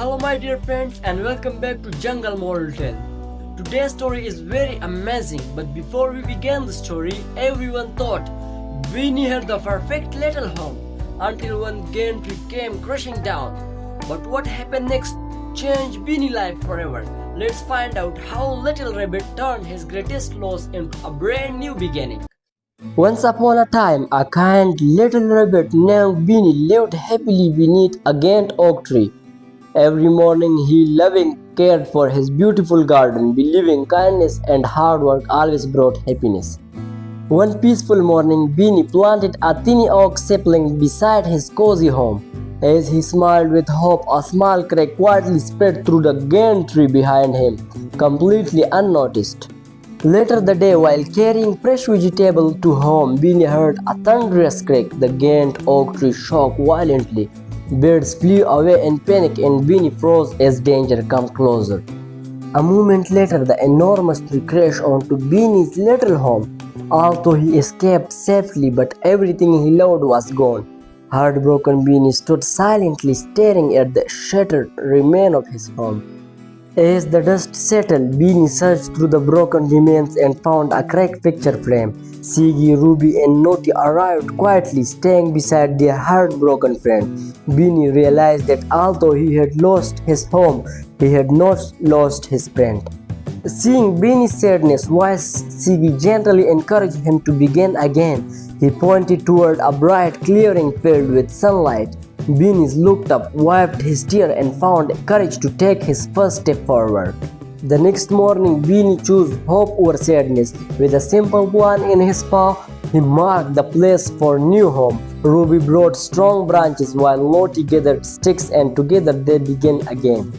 Hello my dear friends and welcome back to Jungle Moral Tale. Today's story is very amazing, but before we began the story, everyone thought Beanie had the perfect little home until one game tree came crashing down. But what happened next changed Beanie's life forever. Let's find out how Little Rabbit turned his greatest loss into a brand new beginning. Once upon a time, a kind little rabbit named Beanie lived happily beneath a giant oak tree. Every morning he loving cared for his beautiful garden, believing kindness and hard work always brought happiness. One peaceful morning, Beanie planted a tiny oak sapling beside his cozy home. As he smiled with hope, a small crack quietly spread through the giant tree behind him, completely unnoticed. Later that day, while carrying fresh vegetable to home, Beanie heard a thunderous crack. The giant oak tree shook violently. Birds flew away in panic and Beanie froze as danger came closer. A moment later, the enormous tree crashed onto Beanie's little home. Although he escaped safely, but everything he loved was gone. Heartbroken, Beanie stood silently staring at the shattered remains of his home. As the dust settled, Beanie searched through the broken remains and found a cracked picture frame. Siggy, Ruby and Naughty arrived quietly, staying beside their heartbroken friend. Beanie realized that although he had lost his home, he had not lost his friend. Seeing Beanie's sadness, wise Siggy gently encouraged him to begin again. He pointed toward a bright clearing filled with sunlight. Beanie looked up, wiped his tear and found courage to take his first step forward. The next morning, Beanie chose hope over sadness. With a simple plan in his paw, he marked the place for new home. Ruby brought strong branches while Lottie gathered sticks and together they began again.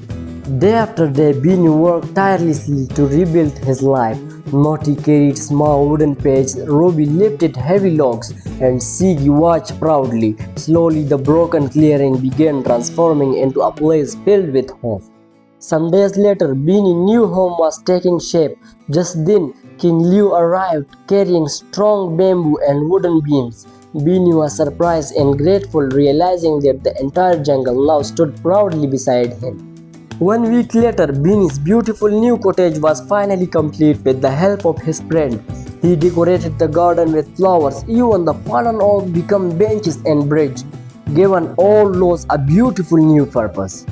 Day after day, Beanie worked tirelessly to rebuild his life. Naughty carried small wooden pegs, Ruby lifted heavy logs, and Siggy watched proudly. Slowly, the broken clearing began transforming into a place filled with hope. Some days later, Beanie's new home was taking shape. Just then, King Liu arrived, carrying strong bamboo and wooden beams. Beanie was surprised and grateful, realizing that the entire jungle now stood proudly beside him. 1 week later, Beanie's beautiful new cottage was finally complete with the help of his friend. He decorated the garden with flowers. Even the fallen oak became benches and bridge, giving all loss a beautiful new purpose.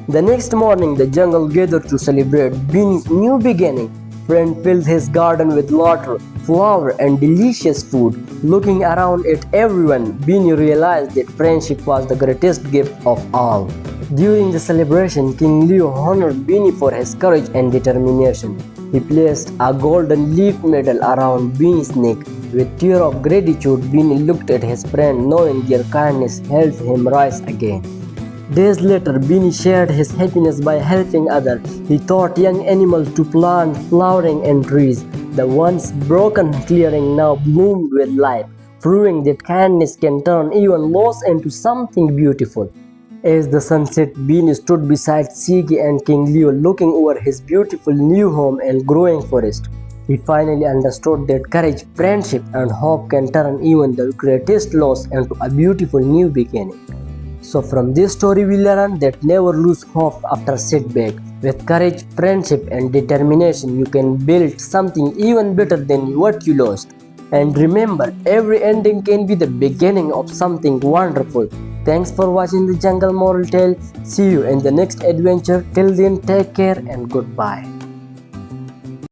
The next morning, the jungle gathered to celebrate Beanie's new beginning. Friend filled his garden with water, flower, and delicious food. Looking around at everyone, Beanie realized that friendship was the greatest gift of all. During the celebration, King Leo honored Beanie for his courage and determination. He placed a golden leaf medal around Beanie's neck. With tears of gratitude, Beanie looked at his friend, knowing their kindness helped him rise again. Days later, Beanie shared his happiness by helping others. He taught young animals to plant flowering and trees. The once broken clearing now bloomed with life, proving that kindness can turn even loss into something beautiful. As the sun set, Beanie stood beside Siggy and King Leo, looking over his beautiful new home and growing forest. He finally understood that courage, friendship, and hope can turn even the greatest loss into a beautiful new beginning. So from this story we learn that never lose hope after setback. With courage, friendship, and determination, you can build something even better than what you lost. And remember, every ending can be the beginning of something wonderful. Thanks for watching the Jungle Moral Tale. See you in the next adventure. Till then, take care and goodbye.